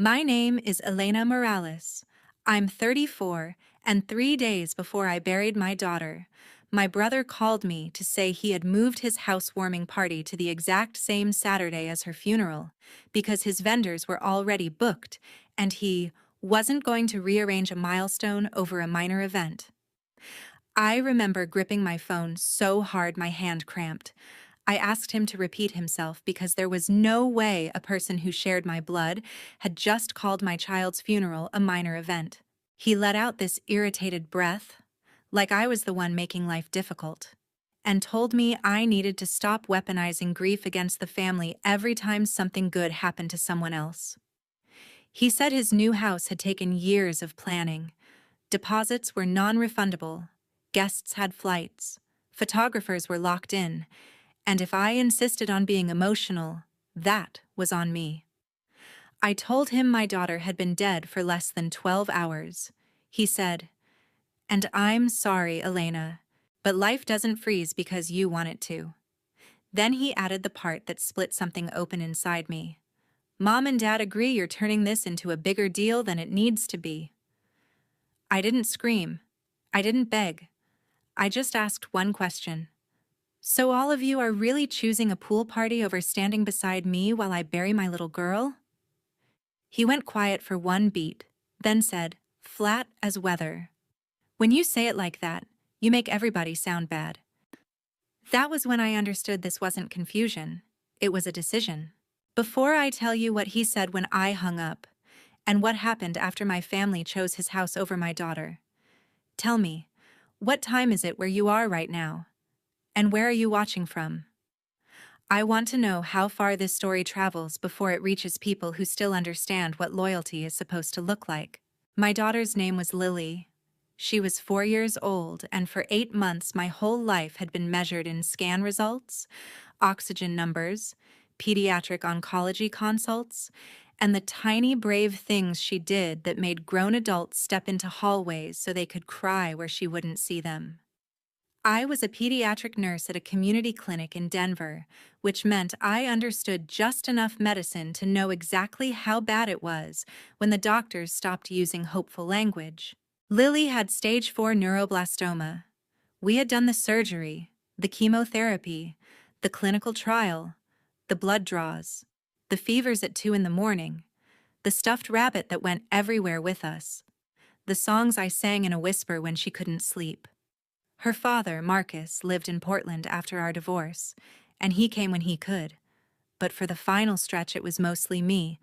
My name is Elena Morales. I'm 34, and 3 days before I buried my daughter, my brother called me to say he had moved his housewarming party to the exact same Saturday as her funeral because his vendors were already booked and he wasn't going to rearrange a milestone over a minor event. I remember gripping my phone so hard my hand cramped. I asked him to repeat himself because there was no way a person who shared my blood had just called my child's funeral a minor event. He let out this irritated breath, like I was the one making life difficult, and told me I needed to stop weaponizing grief against the family every time something good happened to someone else. He said his new house had taken years of planning. Deposits were non-refundable, guests had flights, photographers were locked in, and if I insisted on being emotional, that was on me. I told him my daughter had been dead for less than 12 hours. He said, "And I'm sorry, Elena, but life doesn't freeze because you want it to." Then he added the part that split something open inside me. "Mom and Dad agree you're turning this into a bigger deal than it needs to be." I didn't scream. I didn't beg. I just asked one question. "So all of you are really choosing a pool party over standing beside me while I bury my little girl?" He went quiet for one beat, then said, flat as weather, "When you say it like that, you make everybody sound bad." That was when I understood this wasn't confusion. It was a decision. Before I tell you what he said when I hung up, and what happened after my family chose his house over my daughter, tell me, what time is it where you are right now? And where are you watching from? I want to know how far this story travels before it reaches people who still understand what loyalty is supposed to look like. My daughter's name was Lily. She was 4 years old, and for 8 months my whole life had been measured in scan results, oxygen numbers, pediatric oncology consults, and the tiny brave things she did that made grown adults step into hallways so they could cry where she wouldn't see them. I was a pediatric nurse at a community clinic in Denver, which meant I understood just enough medicine to know exactly how bad it was when the doctors stopped using hopeful language. Lily had stage 4 neuroblastoma. We had done the surgery, the chemotherapy, the clinical trial, the blood draws, the fevers at 2 in the morning, the stuffed rabbit that went everywhere with us, the songs I sang in a whisper when she couldn't sleep. Her father, Marcus, lived in Portland after our divorce, and he came when he could. But for the final stretch it was mostly me,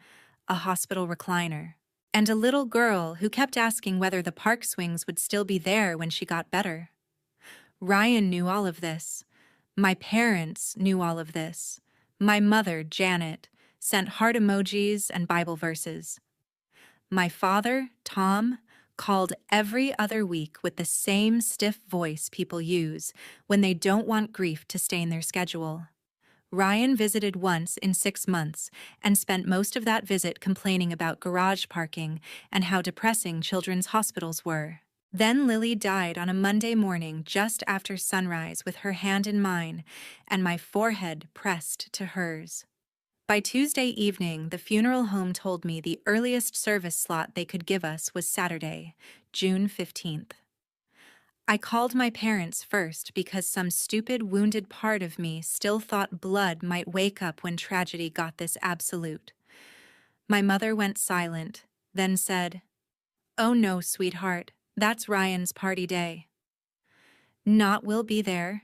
a hospital recliner, and a little girl who kept asking whether the park swings would still be there when she got better. Ryan knew all of this. My parents knew all of this. My mother, Janet, sent heart emojis and Bible verses. My father, Tom, called every other week with the same stiff voice people use when they don't want grief to stain their schedule. Ryan visited once in 6 months and spent most of that visit complaining about garage parking and how depressing children's hospitals were. Then Lily died on a Monday morning just after sunrise with her hand in mine and my forehead pressed to hers. By Tuesday evening, the funeral home told me the earliest service slot they could give us was Saturday, June 15th. I called my parents first because some stupid, wounded part of me still thought blood might wake up when tragedy got this absolute. My mother went silent, then said, "Oh no, sweetheart, that's Ryan's party day." Not will be there.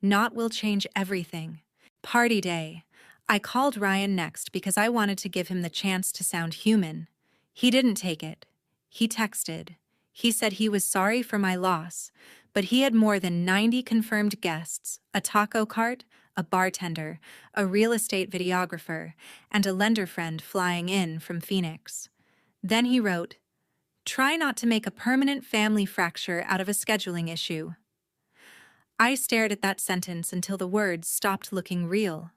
Not will change everything. Party day. I called Ryan next because I wanted to give him the chance to sound human. He didn't take it. He texted. He said he was sorry for my loss, but he had more than 90 confirmed guests, a taco cart, a bartender, a real estate videographer, and a lender friend flying in from Phoenix. Then he wrote, "Try not to make a permanent family fracture out of a scheduling issue." I stared at that sentence until the words stopped looking real.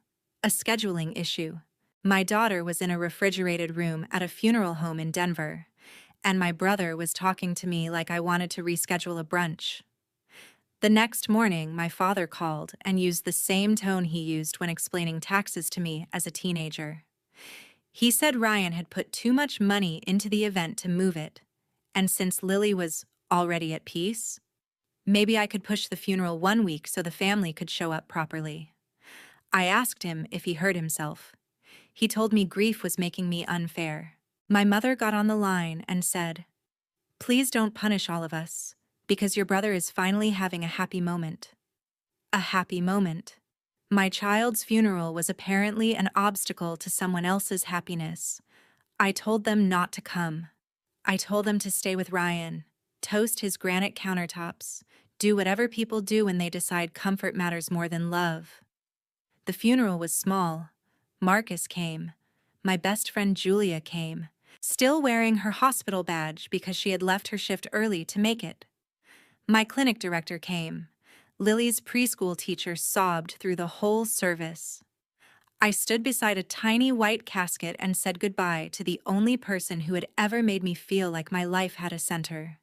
A scheduling issue. My daughter was in a refrigerated room at a funeral home in Denver, and my brother was talking to me like I wanted to reschedule a brunch. The next morning, my father called and used the same tone he used when explaining taxes to me as a teenager. He said Ryan had put too much money into the event to move it, and since Lily was already at peace, maybe I could push the funeral 1 week so the family could show up properly. I asked him if he hurt himself. He told me grief was making me unfair. My mother got on the line and said, "Please don't punish all of us, because your brother is finally having a happy moment." A happy moment. My child's funeral was apparently an obstacle to someone else's happiness. I told them not to come. I told them to stay with Ryan, toast his granite countertops, do whatever people do when they decide comfort matters more than love. The funeral was small. Marcus came. My best friend Julia came, still wearing her hospital badge because she had left her shift early to make it. My clinic director came. Lily's preschool teacher sobbed through the whole service. I stood beside a tiny white casket and said goodbye to the only person who had ever made me feel like my life had a center.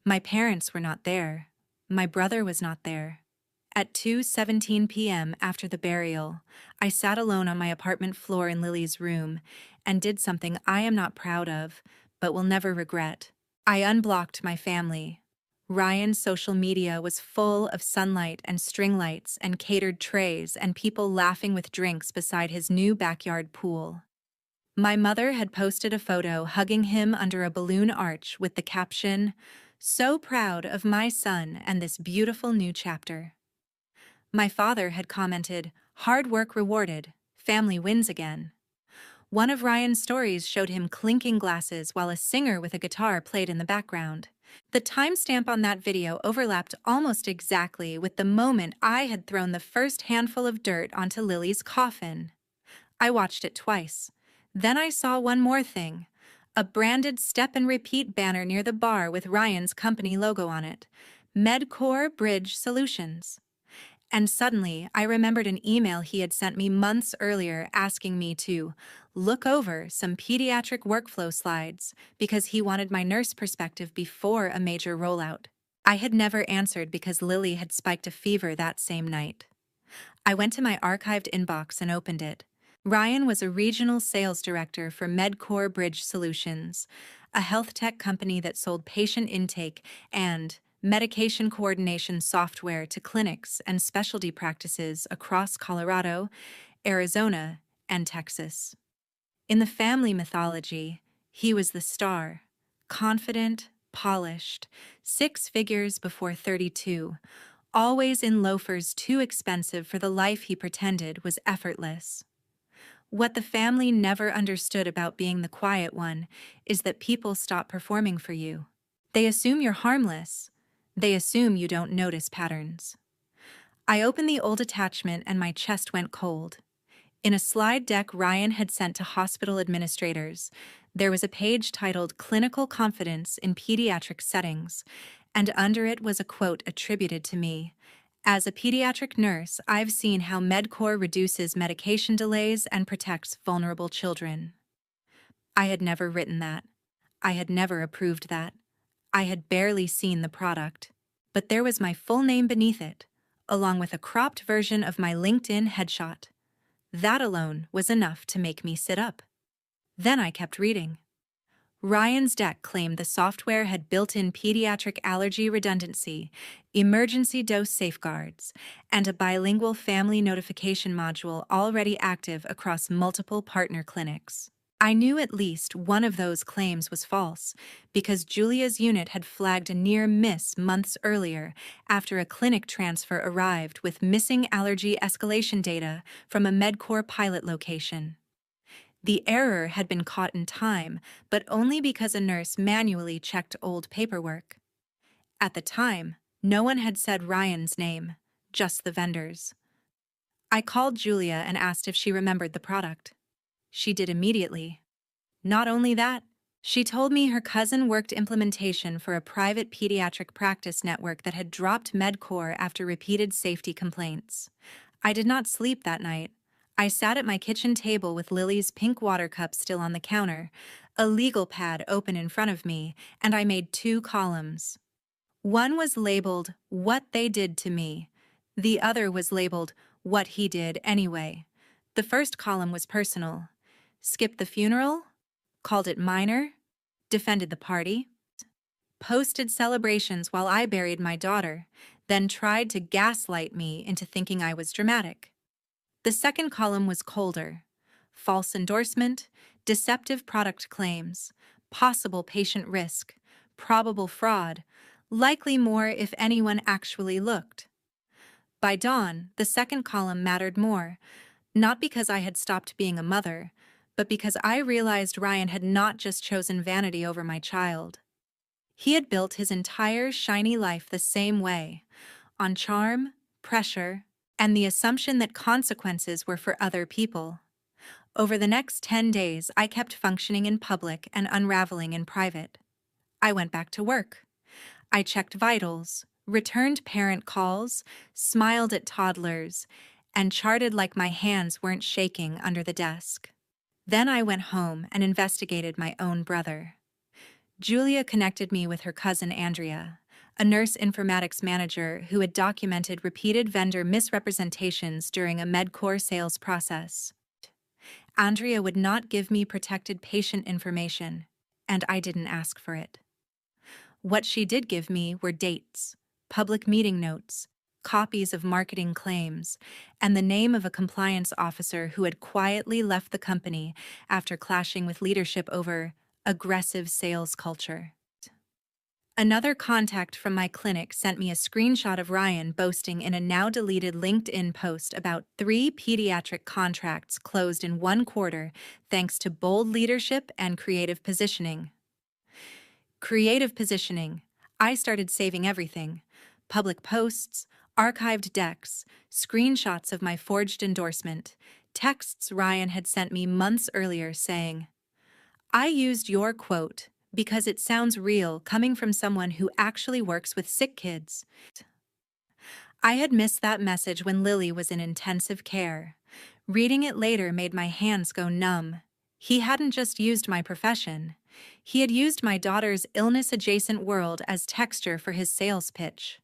My parents were not there. My brother was not there. At 2:17 p.m. after the burial, I sat alone on my apartment floor in Lily's room and did something I am not proud of, but will never regret. I unblocked my family. Ryan's social media was full of sunlight and string lights and catered trays and people laughing with drinks beside his new backyard pool. My mother had posted a photo hugging him under a balloon arch with the caption, "So proud of my son and this beautiful new chapter." My father had commented, "Hard work rewarded, family wins again." One of Ryan's stories showed him clinking glasses while a singer with a guitar played in the background. The timestamp on that video overlapped almost exactly with the moment I had thrown the first handful of dirt onto Lily's coffin. I watched it twice. Then I saw one more thing, a branded step and repeat banner near the bar with Ryan's company logo on it, Medcore Bridge Solutions. And suddenly, I remembered an email he had sent me months earlier asking me to look over some pediatric workflow slides because he wanted my nurse perspective before a major rollout. I had never answered because Lily had spiked a fever that same night. I went to my archived inbox and opened it. Ryan was a regional sales director for Medcore Bridge Solutions, a health tech company that sold patient intake and medication coordination software to clinics and specialty practices across Colorado, Arizona, and Texas. In the family mythology, he was the star, confident, polished, 6 figures before 32, always in loafers too expensive for the life he pretended was effortless. What the family never understood about being the quiet one is that people stop performing for you. They assume you're harmless. They assume you don't notice patterns. I opened the old attachment and my chest went cold. In a slide deck Ryan had sent to hospital administrators, there was a page titled "Clinical Confidence in Pediatric Settings," and under it was a quote attributed to me. "As a pediatric nurse, I've seen how Medcore reduces medication delays and protects vulnerable children." I had never written that. I had never approved that. I had barely seen the product. But there was my full name beneath it, along with a cropped version of my LinkedIn headshot. That alone was enough to make me sit up. Then I kept reading. Ryan's deck claimed the software had built-in pediatric allergy redundancy, emergency dose safeguards, and a bilingual family notification module already active across multiple partner clinics. I knew at least one of those claims was false because Julia's unit had flagged a near miss months earlier after a clinic transfer arrived with missing allergy escalation data from a Medcore pilot location. The error had been caught in time, but only because a nurse manually checked old paperwork. At the time, no one had said Ryan's name, just the vendors. I called Julia and asked if she remembered the product. She did immediately. Not only that, she told me her cousin worked implementation for a private pediatric practice network that had dropped Medcore after repeated safety complaints. I did not sleep that night. I sat at my kitchen table with Lily's pink water cup still on the counter, a legal pad open in front of me, and I made 2 columns. One was labeled, "What They Did to Me." The other was labeled, "What He Did Anyway." The first column was personal. skipped the funeral, called it minor, defended the party, posted celebrations while I buried my daughter, then tried to gaslight me into thinking I was dramatic. The second column was colder. False endorsement, deceptive product claims, possible patient risk, probable fraud, likely more if anyone actually looked. By dawn, the second column mattered more, not because I had stopped being a mother, but because I realized Ryan had not just chosen vanity over my child. He had built his entire shiny life the same way, on charm, pressure, and the assumption that consequences were for other people. Over the next 10 days, I kept functioning in public and unraveling in private. I went back to work. I checked vitals, returned parent calls, smiled at toddlers, and charted like my hands weren't shaking under the desk. Then I went home and investigated my own brother. Julia connected me with her cousin Andrea, a nurse informatics manager who had documented repeated vendor misrepresentations during a Medcore sales process. Andrea would not give me protected patient information, and I didn't ask for it. What she did give me were dates, public meeting notes, copies of marketing claims, and the name of a compliance officer who had quietly left the company after clashing with leadership over aggressive sales culture. Another contact from my clinic sent me a screenshot of Ryan boasting in a now-deleted LinkedIn post about 3 pediatric contracts closed in 1 quarter thanks to bold leadership and creative positioning. Creative positioning. I started saving everything. Public posts, archived decks, screenshots of my forged endorsement, texts Ryan had sent me months earlier saying, "I used your quote because it sounds real coming from someone who actually works with sick kids." I had missed that message when Lily was in intensive care. Reading it later made my hands go numb. He hadn't just used my profession. He had used my daughter's illness-adjacent world as texture for his sales pitch.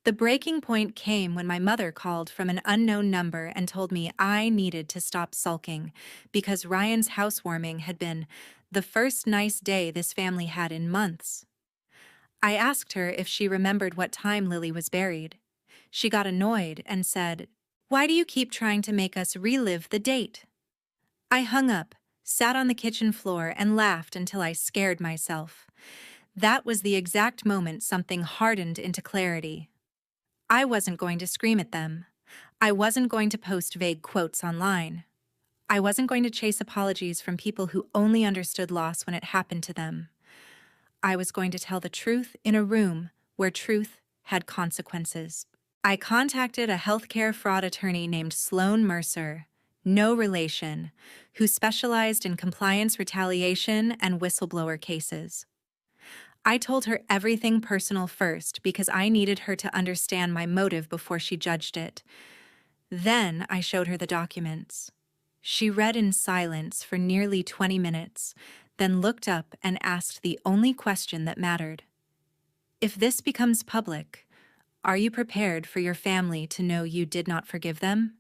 The breaking point came when my mother called from an unknown number and told me I needed to stop sulking because Ryan's housewarming had been the first nice day this family had in months. I asked her if she remembered what time Lily was buried. She got annoyed and said, "Why do you keep trying to make us relive the date?" I hung up, sat on the kitchen floor, and laughed until I scared myself. That was the exact moment something hardened into clarity. I wasn't going to scream at them. I wasn't going to post vague quotes online. I wasn't going to chase apologies from people who only understood loss when it happened to them. I was going to tell the truth in a room where truth had consequences. I contacted a healthcare fraud attorney named Sloan Mercer, no relation, who specialized in compliance retaliation and whistleblower cases. I told her everything personal first because I needed her to understand my motive before she judged it. Then I showed her the documents. She read in silence for nearly 20 minutes, then looked up and asked the only question that mattered. "If this becomes public, are you prepared for your family to know you did not forgive them?"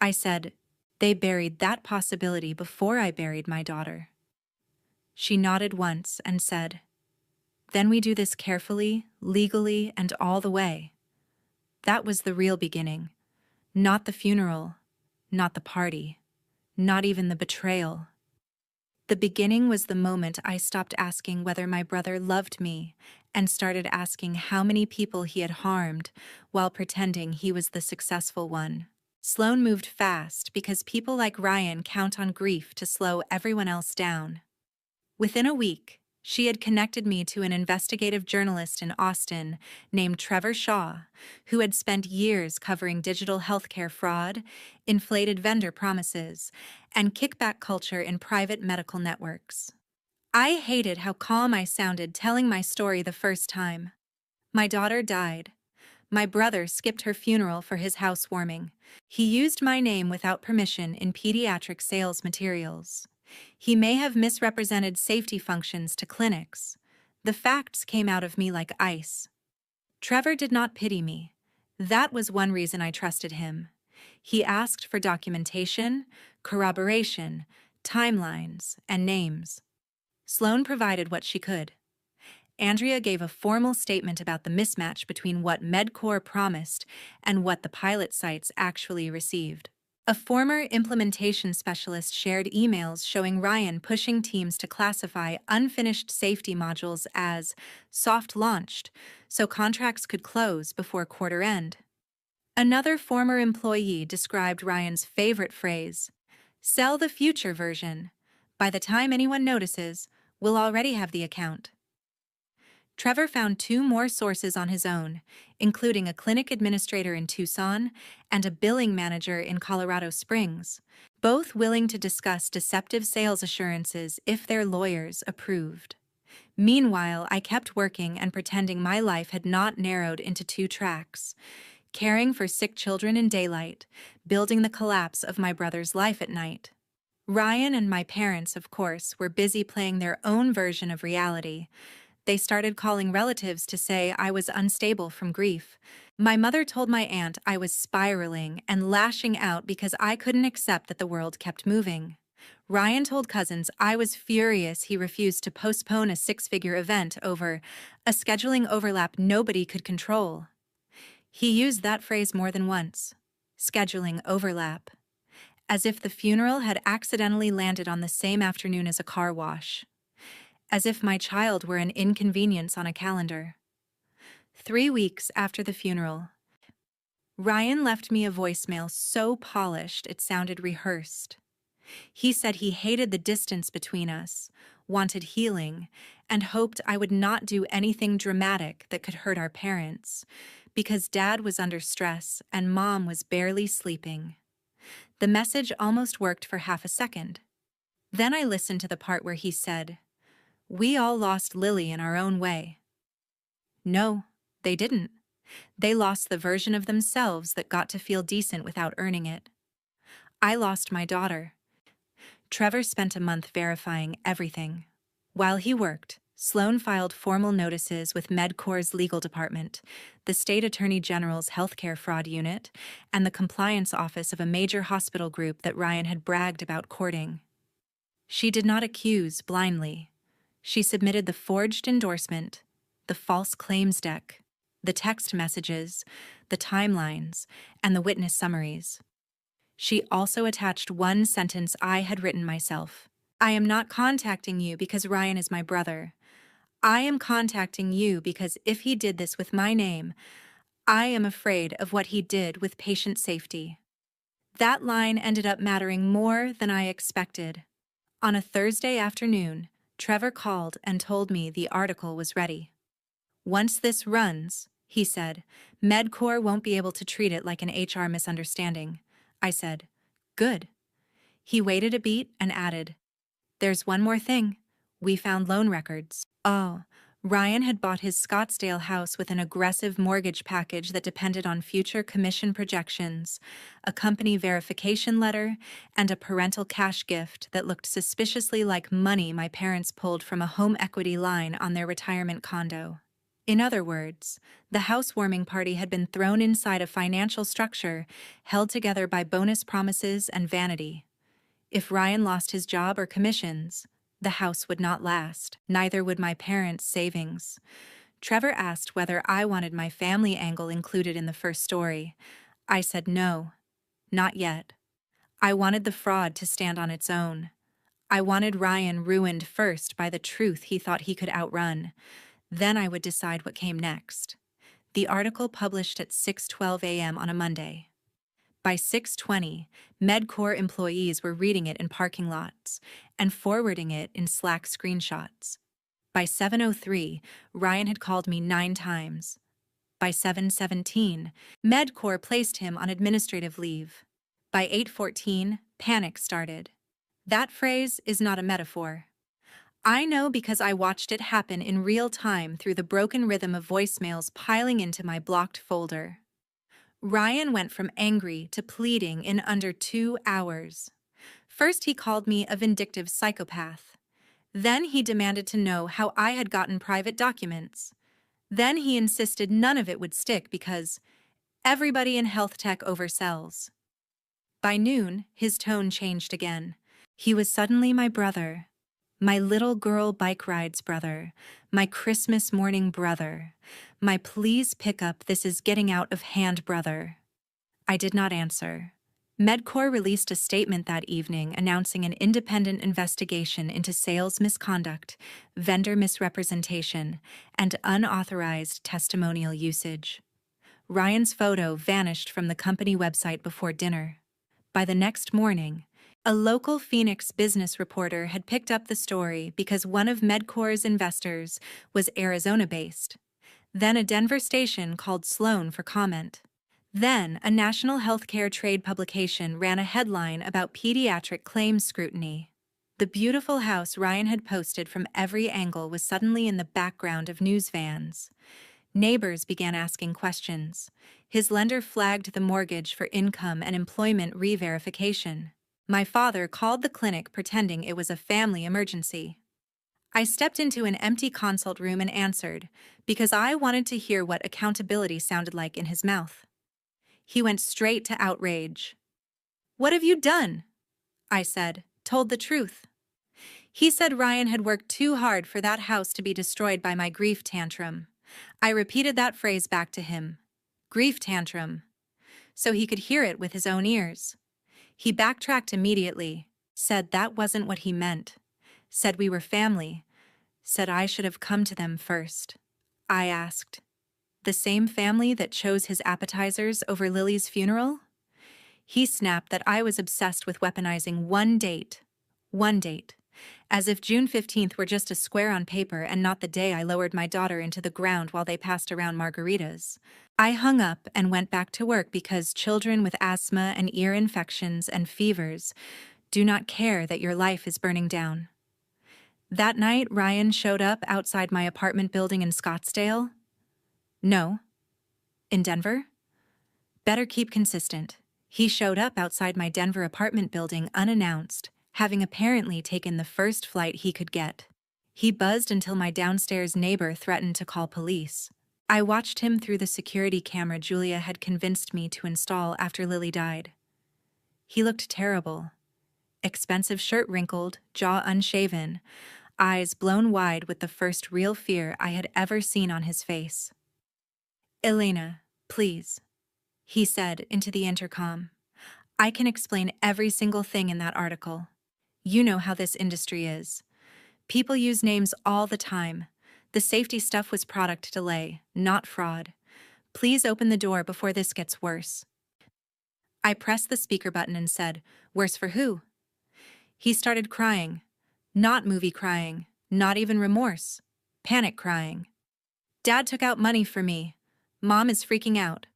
I said, "They buried that possibility before I buried my daughter." She nodded once and said, "Then we do this carefully, legally, and all the way." That was the real beginning. Not the funeral, not the party, not even the betrayal. The beginning was the moment I stopped asking whether my brother loved me and started asking how many people he had harmed while pretending he was the successful one. Sloan moved fast because people like Ryan count on grief to slow everyone else down. Within a week, she had connected me to an investigative journalist in Austin named Trevor Shaw, who had spent years covering digital healthcare fraud, inflated vendor promises, and kickback culture in private medical networks. I hated how calm I sounded telling my story the first time. My daughter died. My brother skipped her funeral for his housewarming. He used my name without permission in pediatric sales materials. He may have misrepresented safety functions to clinics. The facts came out of me like ice. Trevor did not pity me. That was one reason I trusted him. He asked for documentation, corroboration, timelines, and names. Sloan provided what she could. Andrea gave a formal statement about the mismatch between what MedCorps promised and what the pilot sites actually received. A former implementation specialist shared emails showing Ryan pushing teams to classify unfinished safety modules as soft-launched so contracts could close before quarter end. Another former employee described Ryan's favorite phrase, "Sell the future version. By the time anyone notices, we'll already have the account." Trevor found 2 more sources on his own, including a clinic administrator in Tucson and a billing manager in Colorado Springs, both willing to discuss deceptive sales assurances if their lawyers approved. Meanwhile, I kept working and pretending my life had not narrowed into 2 tracks, caring for sick children in daylight, building the collapse of my brother's life at night. Ryan and my parents, of course, were busy playing their own version of reality. They started calling relatives to say I was unstable from grief. My mother told my aunt I was spiraling and lashing out because I couldn't accept that the world kept moving. Ryan told cousins I was furious he refused to postpone a 6-figure event over a scheduling overlap nobody could control. He used that phrase more than once, scheduling overlap, as if the funeral had accidentally landed on the same afternoon as a car wash. As if my child were an inconvenience on a calendar. 3 weeks after the funeral, Ryan left me a voicemail so polished it sounded rehearsed. He said he hated the distance between us, wanted healing, and hoped I would not do anything dramatic that could hurt our parents, because Dad was under stress and Mom was barely sleeping. The message almost worked for half a second. Then I listened to the part where he said, "We all lost Lily in our own way." No, they didn't. They lost the version of themselves that got to feel decent without earning it. I lost my daughter. Trevor spent a month verifying everything. While he worked, Sloan filed formal notices with MedCorps' legal department, the state attorney general's healthcare fraud unit, and the compliance office of a major hospital group that Ryan had bragged about courting. She did not accuse blindly. She submitted the forged endorsement, the false claims deck, the text messages, the timelines, and the witness summaries. She also attached one sentence I had written myself. "I am not contacting you because Ryan is my brother. I am contacting you because if he did this with my name, I am afraid of what he did with patient safety." That line ended up mattering more than I expected. On a Thursday afternoon, Trevor called and told me the article was ready. "Once this runs," he said, "MedCorps won't be able to treat it like an HR misunderstanding." I said, "Good." He waited a beat and added, "There's one more thing. We found loan records." Oh, Ryan had bought his Scottsdale house with an aggressive mortgage package that depended on future commission projections, a company verification letter, and a parental cash gift that looked suspiciously like money my parents pulled from a home equity line on their retirement condo. In other words, the housewarming party had been thrown inside a financial structure held together by bonus promises and vanity. If Ryan lost his job or commissions, the house would not last. Neither would my parents' savings. Trevor asked whether I wanted my family angle included in the first story. I said no, not yet. I wanted the fraud to stand on its own. I wanted Ryan ruined first by the truth he thought he could outrun. Then I would decide what came next. The article published at 6:12 a.m. on a Monday. By 6:20, MedCorps employees were reading it in parking lots and forwarding it in Slack screenshots. By 7:03, Ryan had called me 9 times. By 7:17, MedCorps placed him on administrative leave. By 8:14, panic started. That phrase is not a metaphor. I know because I watched it happen in real time through the broken rhythm of voicemails piling into my blocked folder. Ryan went from angry to pleading in under 2 hours. First, he called me a vindictive psychopath. Then he demanded to know how I had gotten private documents. Then he insisted none of it would stick because everybody in health tech oversells. By noon, his tone changed again. He was suddenly my brother. My little girl bike rides brother. My Christmas morning brother. My please pick up this is getting out of hand brother. I did not answer. Medcor released a statement that evening announcing an independent investigation into sales misconduct, vendor misrepresentation, and unauthorized testimonial usage. Ryan's photo vanished from the company website before dinner. By the next morning, a local Phoenix business reporter had picked up the story because one of Medcor's investors was Arizona-based. Then a Denver station called Sloan for comment. Then, a national healthcare trade publication ran a headline about pediatric claims scrutiny. The beautiful house Ryan had posted from every angle was suddenly in the background of news vans. Neighbors began asking questions. His lender flagged the mortgage for income and employment re-verification. My father called the clinic pretending it was a family emergency. I stepped into an empty consult room and answered, because I wanted to hear what accountability sounded like in his mouth. He went straight to outrage. "What have you done?" I said, told the truth. He said Ryan had worked too hard for that house to be destroyed by my grief tantrum. I repeated that phrase back to him. Grief tantrum. So he could hear it with his own ears. He backtracked immediately, said that wasn't what he meant, said we were family, said I should have come to them first. I asked, the same family that chose his appetizers over Lily's funeral? He snapped that I was obsessed with weaponizing one date, as if June 15th were just a square on paper and not the day I lowered my daughter into the ground while they passed around margaritas. I hung up and went back to work because children with asthma and ear infections and fevers do not care that your life is burning down. That night, Ryan showed up outside my apartment building in Scottsdale. No. In Denver? Better keep consistent. He showed up outside my Denver apartment building unannounced, having apparently taken the first flight he could get. He buzzed until my downstairs neighbor threatened to call police. I watched him through the security camera Julia had convinced me to install after Lily died. He looked terrible. Expensive shirt wrinkled, jaw unshaven, eyes blown wide with the first real fear I had ever seen on his face. "Elena, please," he said into the intercom. "I can explain every single thing in that article. You know how this industry is. People use names all the time. The safety stuff was product delay, not fraud. Please open the door before this gets worse." I pressed the speaker button and said, "Worse for who?" He started crying. Not movie crying, not even remorse. Panic crying. "Dad took out money for me. Mom is freaking out.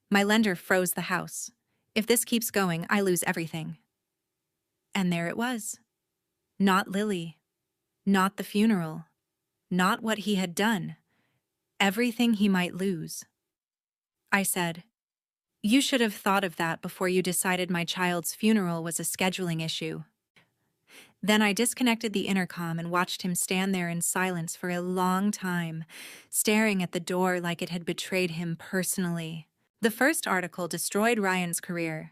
My lender froze the house. If this keeps going, I lose everything." And there it was. Not Lily. Not the funeral. Not what he had done. Everything he might lose. I said, "You should have thought of that before you decided my child's funeral was a scheduling issue." Then I disconnected the intercom and watched him stand there in silence for a long time, staring at the door like it had betrayed him personally. The first article destroyed Ryan's career.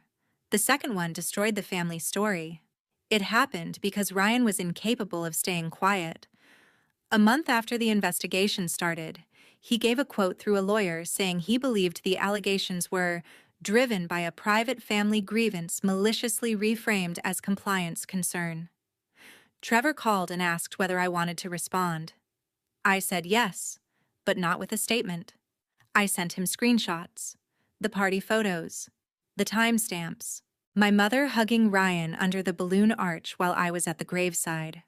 The second one destroyed the family story. It happened because Ryan was incapable of staying quiet. A month after the investigation started, he gave a quote through a lawyer saying he believed the allegations were driven by a private family grievance maliciously reframed as compliance concern. Trevor called and asked whether I wanted to respond. I said yes, but not with a statement. I sent him screenshots, the party photos, the timestamps, my mother hugging Ryan under the balloon arch while I was at the graveside,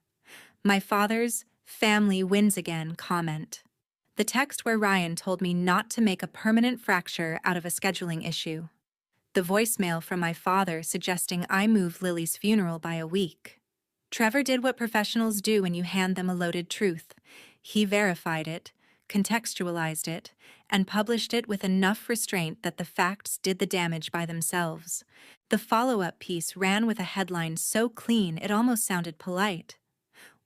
my father's "family wins again" comment, the text where Ryan told me not to make a permanent fracture out of a scheduling issue, the voicemail from my father suggesting I move Lily's funeral by a week. Trevor did what professionals do when you hand them a loaded truth. He verified it, contextualized it, and published it with enough restraint that the facts did the damage by themselves. The follow-up piece ran with a headline so clean it almost sounded polite.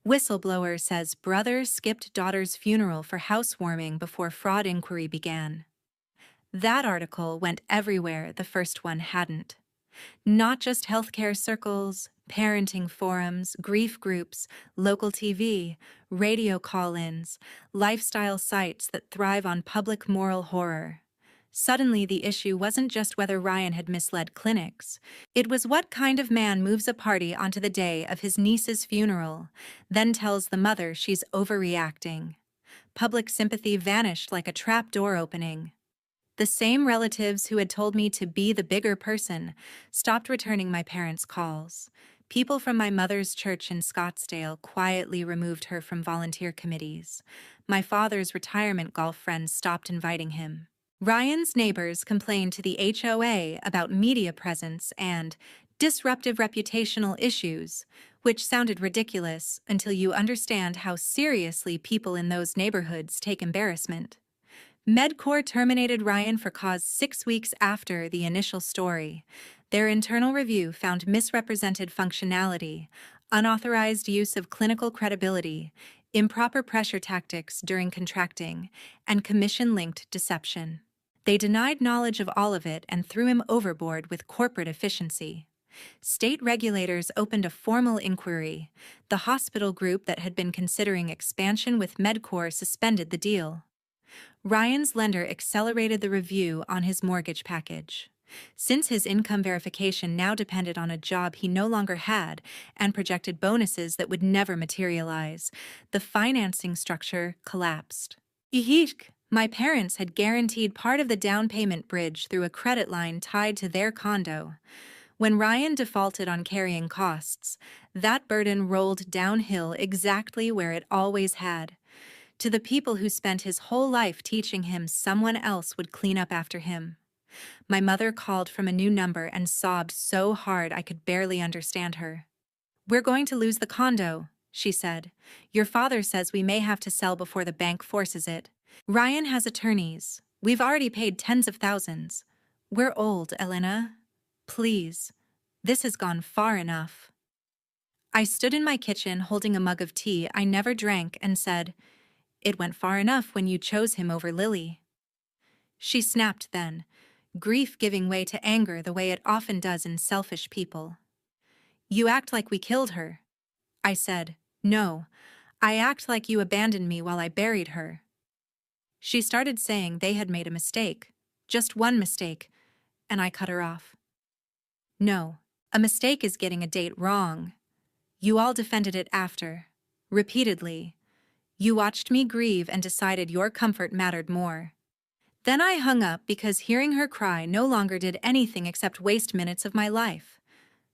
Whistleblower says brother skipped daughter's funeral for housewarming before fraud inquiry began. That article went everywhere the first one hadn't. Not just healthcare circles, parenting forums, grief groups, local TV, radio call-ins, lifestyle sites that thrive on public moral horror. Suddenly, the issue wasn't just whether Ryan had misled clinics. It was what kind of man moves a party onto the day of his niece's funeral, then tells the mother she's overreacting. Public sympathy vanished like a trap door opening. The same relatives who had told me to be the bigger person stopped returning my parents' calls. People from my mother's church in Scottsdale quietly removed her from volunteer committees. My father's retirement golf friends stopped inviting him. Ryan's neighbors complained to the HOA about media presence and disruptive reputational issues, which sounded ridiculous until you understand how seriously people in those neighborhoods take embarrassment. MedCorp terminated Ryan for cause 6 weeks after the initial story. Their internal review found misrepresented functionality, unauthorized use of clinical credibility, improper pressure tactics during contracting, and commission-linked deception. They denied knowledge of all of it and threw him overboard with corporate efficiency. State regulators opened a formal inquiry. The hospital group that had been considering expansion with MedCorp suspended the deal. Ryan's lender accelerated the review on his mortgage package. Since his income verification now depended on a job he no longer had and projected bonuses that would never materialize, the financing structure collapsed. Eek! My parents had guaranteed part of the down payment bridge through a credit line tied to their condo. When Ryan defaulted on carrying costs, that burden rolled downhill exactly where it always had. To the people who spent his whole life teaching him someone else would clean up after him. My mother called from a new number and sobbed so hard I could barely understand her. "We're going to lose the condo," she said. "Your father says we may have to sell before the bank forces it. Ryan has attorneys. We've already paid tens of thousands. We're old, Elena. Please. This has gone far enough." I stood in my kitchen holding a mug of tea I never drank and said, "It went far enough when you chose him over Lily." She snapped then, grief giving way to anger the way it often does in selfish people. "You act like we killed her." I said, "No, I act like you abandoned me while I buried her." She started saying they had made a mistake, just one mistake, and I cut her off. "No, a mistake is getting a date wrong. You all defended it after, repeatedly. You watched me grieve and decided your comfort mattered more." Then I hung up because hearing her cry no longer did anything except waste minutes of my life.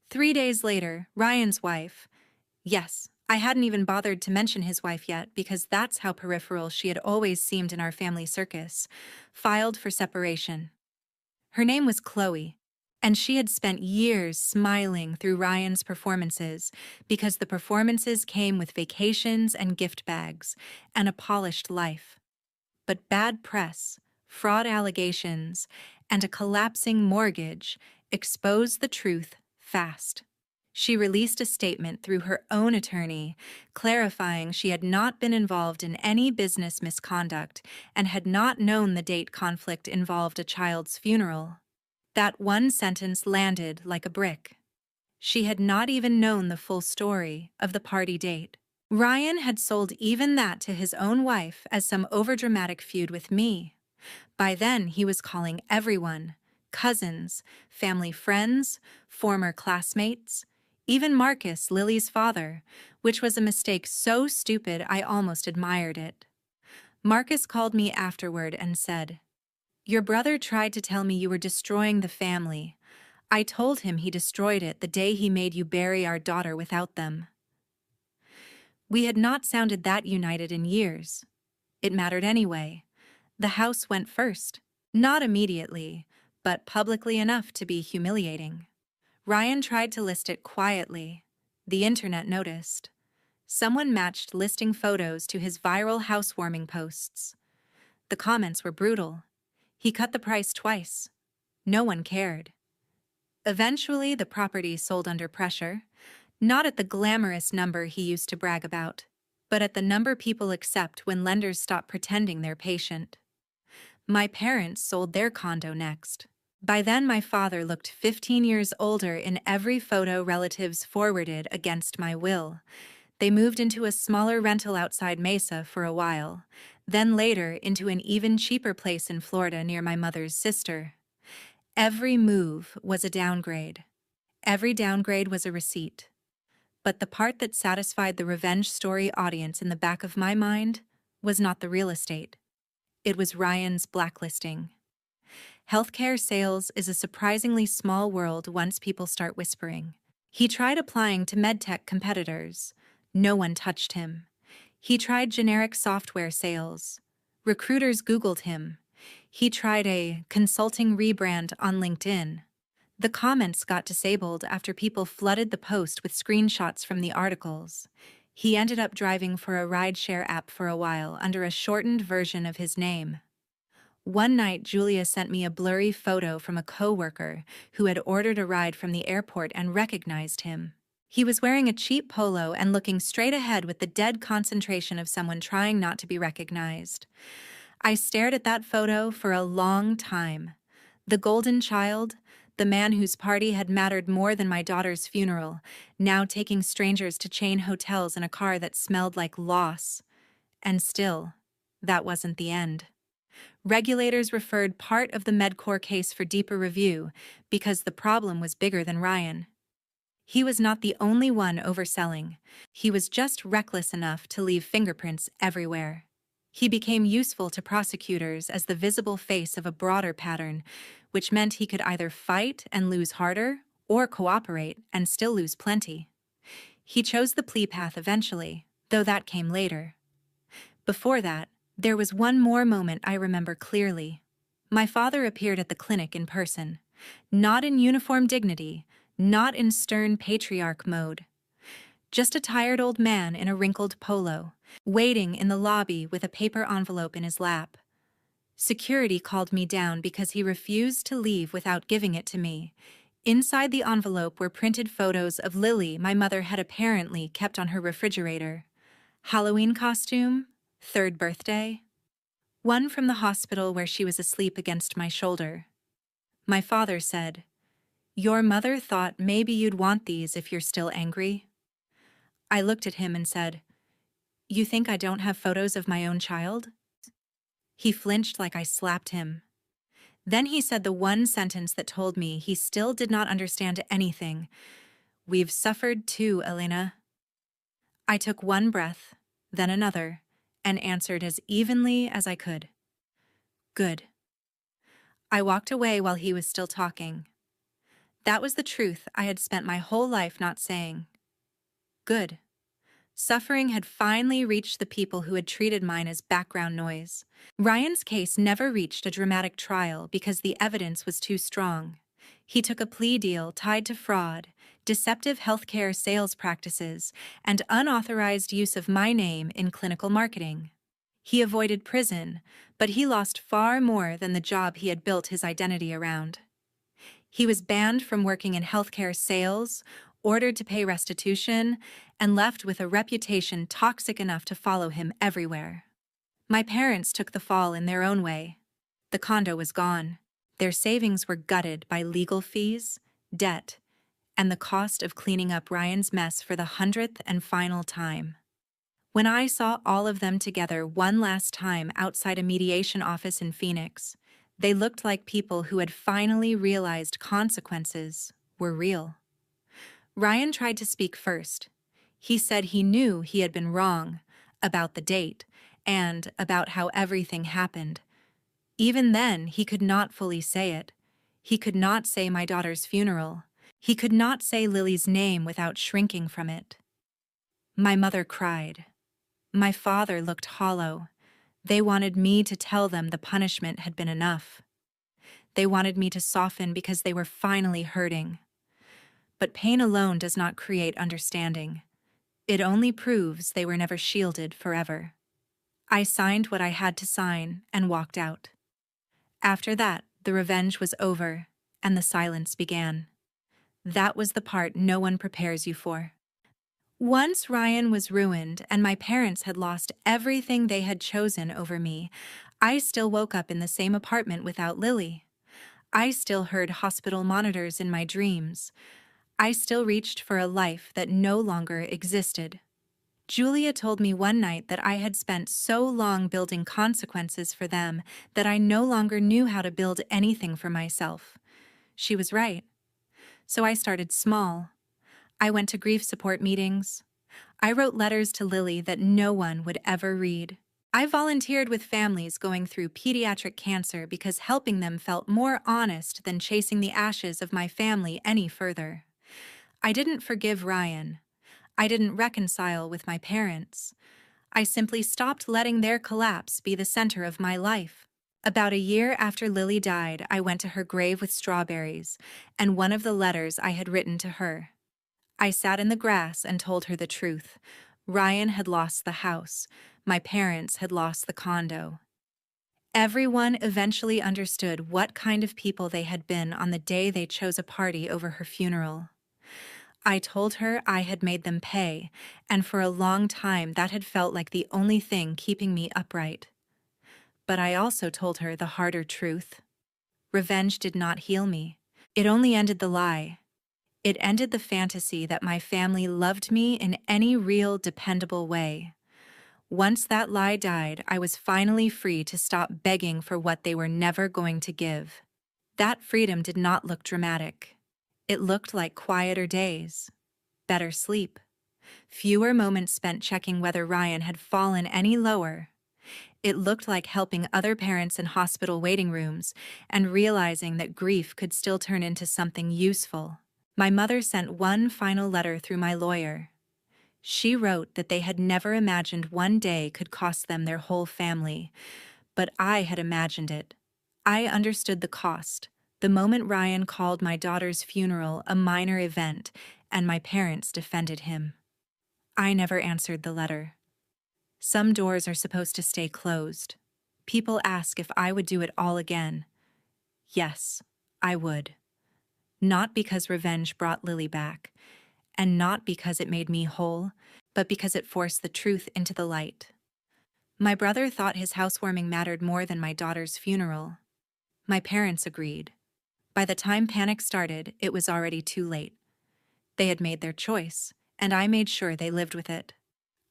3 days later, Ryan's wife— yes, I hadn't even bothered to mention his wife yet because that's how peripheral she had always seemed in our family circus— filed for separation. Her name was Chloe, and she had spent years smiling through Ryan's performances because the performances came with vacations and gift bags and a polished life. But bad press, fraud allegations, and a collapsing mortgage exposed the truth fast. She released a statement through her own attorney, clarifying she had not been involved in any business misconduct and had not known the date conflict involved a child's funeral. That one sentence landed like a brick. She had not even known the full story of the party date. Ryan had sold even that to his own wife as some overdramatic feud with me. By then, he was calling everyone— cousins, family friends, former classmates, even Marcus, Lily's father, which was a mistake so stupid I almost admired it. Marcus called me afterward and said, "Your brother tried to tell me you were destroying the family. I told him he destroyed it the day he made you bury our daughter without them." We had not sounded that united in years. It mattered anyway. The house went first. Not immediately, but publicly enough to be humiliating. Ryan tried to list it quietly. The internet noticed. Someone matched listing photos to his viral housewarming posts. The comments were brutal. He cut the price twice. No one cared. Eventually, the property sold under pressure, not at the glamorous number he used to brag about, but at the number people accept when lenders stop pretending they're patient. My parents sold their condo next. By then, my father looked 15 years older in every photo relatives forwarded against my will. They moved into a smaller rental outside Mesa for a while, then later into an even cheaper place in Florida near my mother's sister. Every move was a downgrade. Every downgrade was a receipt. But the part that satisfied the revenge story audience in the back of my mind was not the real estate. It was Ryan's blacklisting. Healthcare sales is a surprisingly small world once people start whispering. He tried applying to medtech competitors. No one touched him. He tried generic software sales. Recruiters Googled him. He tried a consulting rebrand on LinkedIn. The comments got disabled after people flooded the post with screenshots from the articles. He ended up driving for a rideshare app for a while under a shortened version of his name. One night, Julia sent me a blurry photo from a coworker who had ordered a ride from the airport and recognized him. He was wearing a cheap polo and looking straight ahead with the dead concentration of someone trying not to be recognized. I stared at that photo for a long time. The golden child, the man whose party had mattered more than my daughter's funeral, now taking strangers to chain hotels in a car that smelled like loss. And still, that wasn't the end. Regulators referred part of the MedCorp case for deeper review because the problem was bigger than Ryan. He was not the only one overselling. He was just reckless enough to leave fingerprints everywhere. He became useful to prosecutors as the visible face of a broader pattern, which meant he could either fight and lose harder or cooperate and still lose plenty. He chose the plea path eventually, though that came later. Before that, there was one more moment I remember clearly. My father appeared at the clinic in person, not in uniform dignity, not in stern patriarch mode. Just a tired old man in a wrinkled polo, waiting in the lobby with a paper envelope in his lap. Security called me down because he refused to leave without giving it to me. Inside the envelope were printed photos of Lily my mother had apparently kept on her refrigerator. Halloween costume, third birthday. One from the hospital where she was asleep against my shoulder. My father said, "Your mother thought maybe you'd want these if you're still angry." I looked at him and said, "You think I don't have photos of my own child?" He flinched like I slapped him. Then he said the one sentence that told me he still did not understand anything. "We've suffered too, Elena." I took one breath, then another, and answered as evenly as I could. "Good." I walked away while he was still talking. That was the truth I had spent my whole life not saying. Good. Suffering had finally reached the people who had treated mine as background noise. Ryan's case never reached a dramatic trial because the evidence was too strong. He took a plea deal tied to fraud, deceptive healthcare sales practices, and unauthorized use of my name in clinical marketing. He avoided prison, but he lost far more than the job he had built his identity around. He was banned from working in healthcare sales, ordered to pay restitution, and left with a reputation toxic enough to follow him everywhere. My parents took the fall in their own way. The condo was gone. Their savings were gutted by legal fees, debt, and the cost of cleaning up Ryan's mess for the 100th and final time. When I saw all of them together one last time outside a mediation office in Phoenix, they looked like people who had finally realized consequences were real. Ryan tried to speak first. He said he knew he had been wrong about the date and about how everything happened. Even then, he could not fully say it. He could not say my daughter's funeral. He could not say Lily's name without shrinking from it. My mother cried. My father looked hollow. They wanted me to tell them the punishment had been enough. They wanted me to soften because they were finally hurting. But pain alone does not create understanding. It only proves they were never shielded forever. I signed what I had to sign and walked out. After that, the revenge was over, and the silence began. That was the part no one prepares you for. Once Ryan was ruined and my parents had lost everything they had chosen over me, I still woke up in the same apartment without Lily. I still heard hospital monitors in my dreams. I still reached for a life that no longer existed. Julia told me one night that I had spent so long building consequences for them that I no longer knew how to build anything for myself. She was right. So I started small. I went to grief support meetings. I wrote letters to Lily that no one would ever read. I volunteered with families going through pediatric cancer because helping them felt more honest than chasing the ashes of my family any further. I didn't forgive Ryan. I didn't reconcile with my parents. I simply stopped letting their collapse be the center of my life. About a year after Lily died, I went to her grave with strawberries and one of the letters I had written to her. I sat in the grass and told her the truth. Ryan had lost the house. My parents had lost the condo. Everyone eventually understood what kind of people they had been on the day they chose a party over her funeral. I told her I had made them pay, and for a long time that had felt like the only thing keeping me upright. But I also told her the harder truth. Revenge did not heal me. It only ended the lie. It ended the fantasy that my family loved me in any real, dependable way. Once that lie died, I was finally free to stop begging for what they were never going to give. That freedom did not look dramatic. It looked like quieter days, better sleep, fewer moments spent checking whether Ryan had fallen any lower. It looked like helping other parents in hospital waiting rooms and realizing that grief could still turn into something useful. My mother sent one final letter through my lawyer. She wrote that they had never imagined one day could cost them their whole family, but I had imagined it. I understood the cost. The moment Ryan called my daughter's funeral a minor event, and my parents defended him. I never answered the letter. Some doors are supposed to stay closed. People ask if I would do it all again. Yes, I would. Not because revenge brought Lily back, and not because it made me whole, but because it forced the truth into the light. My brother thought his housewarming mattered more than my daughter's funeral. My parents agreed. By the time panic started, it was already too late. They had made their choice, and I made sure they lived with it.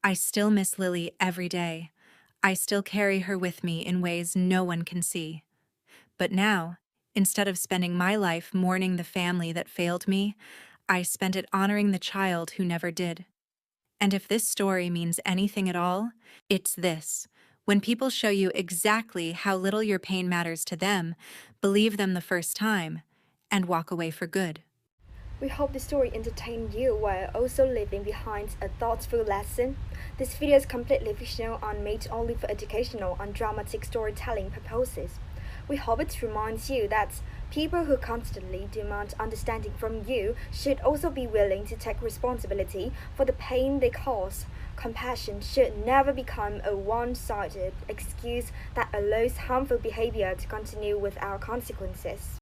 I still miss Lily every day. I still carry her with me in ways no one can see. But now, instead of spending my life mourning the family that failed me, I spend it honoring the child who never did. And if this story means anything at all, it's this. When people show you exactly how little your pain matters to them, believe them the first time, and walk away for good. We hope the story entertained you while also leaving behind a thoughtful lesson. This video is completely fictional and made only for educational and dramatic storytelling purposes. We hope it reminds you that people who constantly demand understanding from you should also be willing to take responsibility for the pain they cause. Compassion should never become a one-sided excuse that allows harmful behavior to continue without consequences.